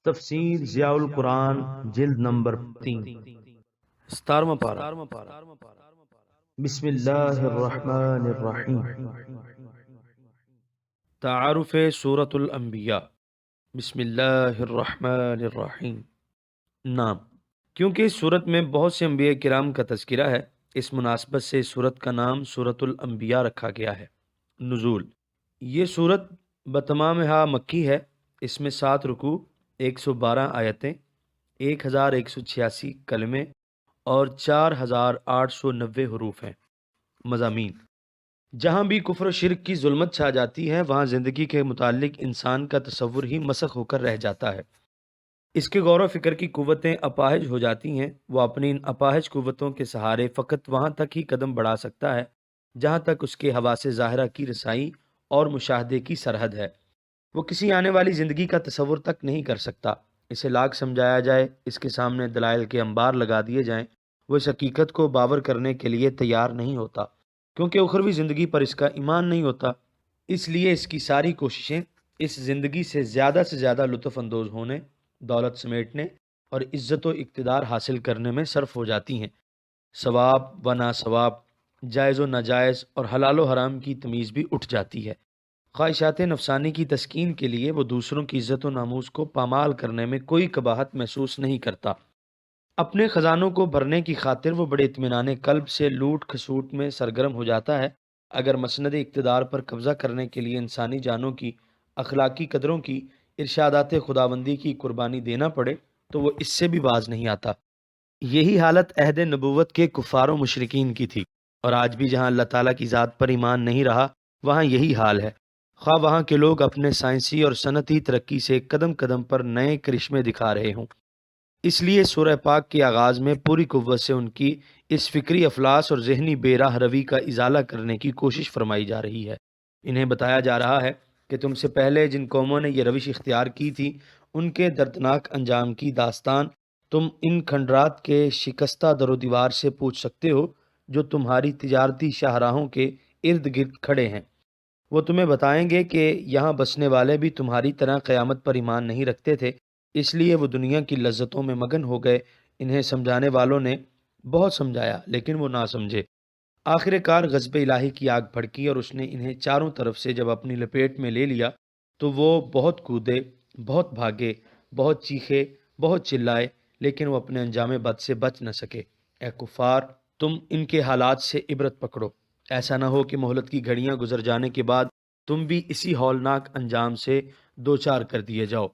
تفسیر ضیاء القرآن جلد نمبر 3 17واں پارہ۔ بسم اللہ الرحمن الرحیم۔ تعارف سورۃ الانبیاء۔ بسم اللہ الرحمن الرحیم۔ نام، کیونکہ اس سورت میں بہت سے انبیاء کرام کا تذکرہ ہے، اس مناسبت سے اس سورت کا نام سورۃ الانبیاء رکھا گیا ہے۔ نزول، یہ سورت بتمامہا مکی ہے، اس میں 7 رکوع، 112 آیتیں، 1186 کلمے اور 4890 حروف ہیں۔ مضامین، جہاں بھی کفر و شرک کی ظلمت چھا جاتی ہے وہاں زندگی کے متعلق انسان کا تصور ہی مسخ ہو کر رہ جاتا ہے، اس کے غور و فکر کی قوتیں اپاہج ہو جاتی ہیں، وہ اپنی ان اپاہج قوتوں کے سہارے فقط وہاں تک ہی قدم بڑھا سکتا ہے جہاں تک اس کے حواس ظاہرہ کی رسائی اور مشاہدے کی سرحد ہے، وہ کسی آنے والی زندگی کا تصور تک نہیں کر سکتا، اسے لاکھ سمجھایا جائے، اس کے سامنے دلائل کے انبار لگا دیے جائیں، وہ اس حقیقت کو باور کرنے کے لیے تیار نہیں ہوتا، کیونکہ اخروی زندگی پر اس کا ایمان نہیں ہوتا، اس لیے اس کی ساری کوششیں اس زندگی سے زیادہ لطف اندوز ہونے، دولت سمیٹنے اور عزت و اقتدار حاصل کرنے میں صرف ہو جاتی ہیں، ثواب و ناثواب، جائز و ناجائز اور حلال و حرام کی تمیز بھی اٹھ جاتی ہے، خواہشات نفسانی کی تسکین کے لیے وہ دوسروں کی عزت و ناموس کو پامال کرنے میں کوئی قباحت محسوس نہیں کرتا، اپنے خزانوں کو بھرنے کی خاطر وہ بڑے اطمینان قلب سے لوٹ کھسوٹ میں سرگرم ہو جاتا ہے، اگر مسند اقتدار پر قبضہ کرنے کے لیے انسانی جانوں کی، اخلاقی قدروں کی، ارشادات خداوندی کی قربانی دینا پڑے تو وہ اس سے بھی باز نہیں آتا۔ یہی حالت عہد نبوت کے کفار و مشرکین کی تھی، اور آج بھی جہاں اللہ تعالیٰ کی ذات پر ایمان نہیں رہا وہاں یہی حال ہے، خواہ وہاں کے لوگ اپنے سائنسی اور صنعتی ترقی سے قدم قدم پر نئے کرشمے دکھا رہے ہوں۔ اس لیے سورہ پاک کے آغاز میں پوری قوت سے ان کی اس فکری افلاس اور ذہنی بے راہ روی کا ازالہ کرنے کی کوشش فرمائی جا رہی ہے، انہیں بتایا جا رہا ہے کہ تم سے پہلے جن قوموں نے یہ روش اختیار کی تھی ان کے دردناک انجام کی داستان تم ان کھنڈرات کے شکستہ در و دیوار سے پوچھ سکتے ہو جو تمہاری تجارتی شاہراہوں کے ارد گرد کھڑے ہیں، وہ تمہیں بتائیں گے کہ یہاں بسنے والے بھی تمہاری طرح قیامت پر ایمان نہیں رکھتے تھے، اس لیے وہ دنیا کی لذتوں میں مگن ہو گئے، انہیں سمجھانے والوں نے بہت سمجھایا لیکن وہ نہ سمجھے، آخر کار غضب الہی کی آگ بھڑکی اور اس نے انہیں چاروں طرف سے جب اپنی لپیٹ میں لے لیا تو وہ بہت کودے، بہت بھاگے، بہت چیخے، بہت چلائے، لیکن وہ اپنے انجام بد سے بچ نہ سکے۔ اے کفار، تم ان کے حالات سے عبرت پکڑو، ایسا نہ ہو کہ مہلت کی گھڑیاں گزر جانے کے بعد تم بھی اسی ہولناک انجام سے دوچار کر دیے جاؤ۔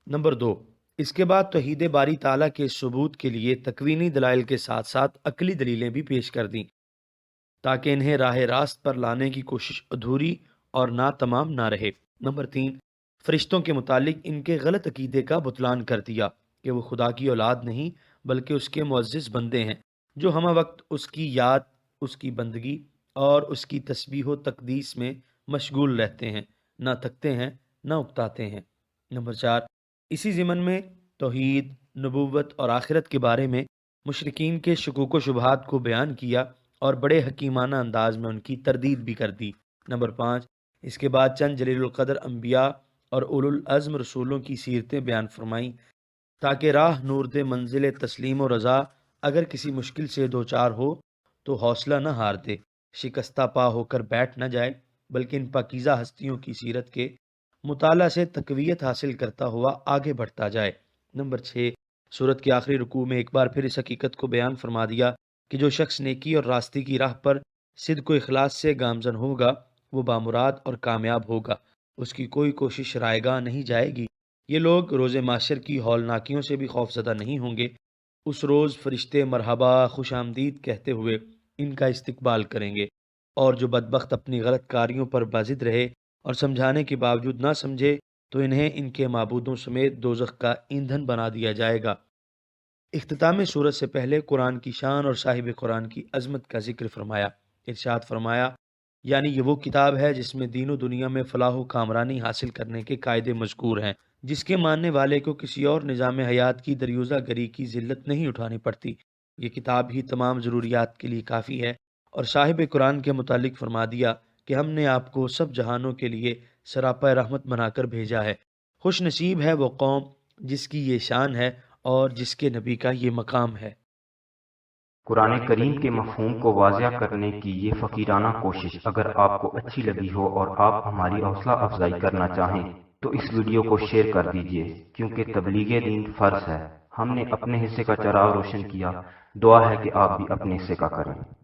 نمبر 2، اس کے بعد توحید باری تعالیٰ کے ثبوت کے لیے تکوینی دلائل کے ساتھ ساتھ عقلی دلیلیں بھی پیش کر دیں تاکہ انہیں راہ راست پر لانے کی کوشش ادھوری اور ناتمام نہ رہے۔ نمبر 3، فرشتوں کے متعلق ان کے غلط عقیدے کا بطلان کر دیا کہ وہ خدا کی اولاد نہیں بلکہ اس کے معزز بندے ہیں جو ہمہ وقت اس کی یاد، اس کی بندگی اور اس کی تسبیح و تقدیس میں مشغول رہتے ہیں، نہ تھکتے ہیں نہ اکتاتے ہیں۔ نمبر 4، اسی ضمن میں توحید، نبوت اور آخرت کے بارے میں مشرکین کے شکوک و شبہات کو بیان کیا اور بڑے حکیمانہ انداز میں ان کی تردید بھی کر دی۔ نمبر 5، اس کے بعد چند جلیل القدر انبیاء اور اولو العزم رسولوں کی سیرتیں بیان فرمائیں تاکہ راہ نور دے منزل تسلیم و رضا اگر کسی مشکل سے دوچار ہو تو حوصلہ نہ ہار دے، شکستہ پا ہو کر بیٹھ نہ جائے بلکہ ان پاکیزہ ہستیوں کی سیرت کے مطالعہ سے تقویت حاصل کرتا ہوا آگے بڑھتا جائے۔ نمبر 6، سورت کے آخری رکوع میں ایک بار پھر اس حقیقت کو بیان فرما دیا کہ جو شخص نیکی اور راستے کی راہ پر صدق و اخلاص سے گامزن ہوگا وہ بامراد اور کامیاب ہوگا، اس کی کوئی کوشش رائیگاں نہیں جائے گی، یہ لوگ روز محشر کی ہولناکیوں سے بھی خوف زدہ نہیں ہوں گے، اس روز فرشتے مرحبا، خوش آمدید کہتے ہوئے ان کا استقبال کریں گے، اور جو بدبخت اپنی غلط کاریوں پر بازد رہے اور سمجھانے کے باوجود نہ سمجھے تو انہیں ان کے معبودوں سمیت دوزخ کا ایندھن بنا دیا جائے گا۔ اختتام سورت سے پہلے قرآن کی شان اور صاحب قرآن کی عظمت کا ذکر فرمایا، ارشاد فرمایا یعنی یہ وہ کتاب ہے جس میں دین و دنیا میں فلاح و کامرانی حاصل کرنے کے قاعدے مذکور ہیں، جس کے ماننے والے کو کسی اور نظام حیات کی دریوزہ گری کی ذلت نہیں اٹھانی پڑتی، یہ کتاب ہی تمام ضروریات کے لیے کافی ہے، اور صاحب قرآن کے متعلق فرما دیا کہ ہم نے آپ کو سب جہانوں کے لیے سراپا رحمت بنا کر بھیجا ہے، خوش نصیب ہے وہ قوم جس کی یہ شان ہے اور جس کے نبی کا یہ مقام ہے۔ قرآن کریم کے مفہوم کو واضح کرنے کی یہ فقیرانہ کوشش اگر آپ کو اچھی لگی ہو اور آپ ہماری حوصلہ افزائی کرنا چاہیں تو اس ویڈیو کو شیئر کر دیجئے، کیونکہ تبلیغ دین فرض ہے۔ ہم نے اپنے حصے کا چراغ روشن کیا، دعا ہے کہ آپ بھی اپنے حصے کا کریں۔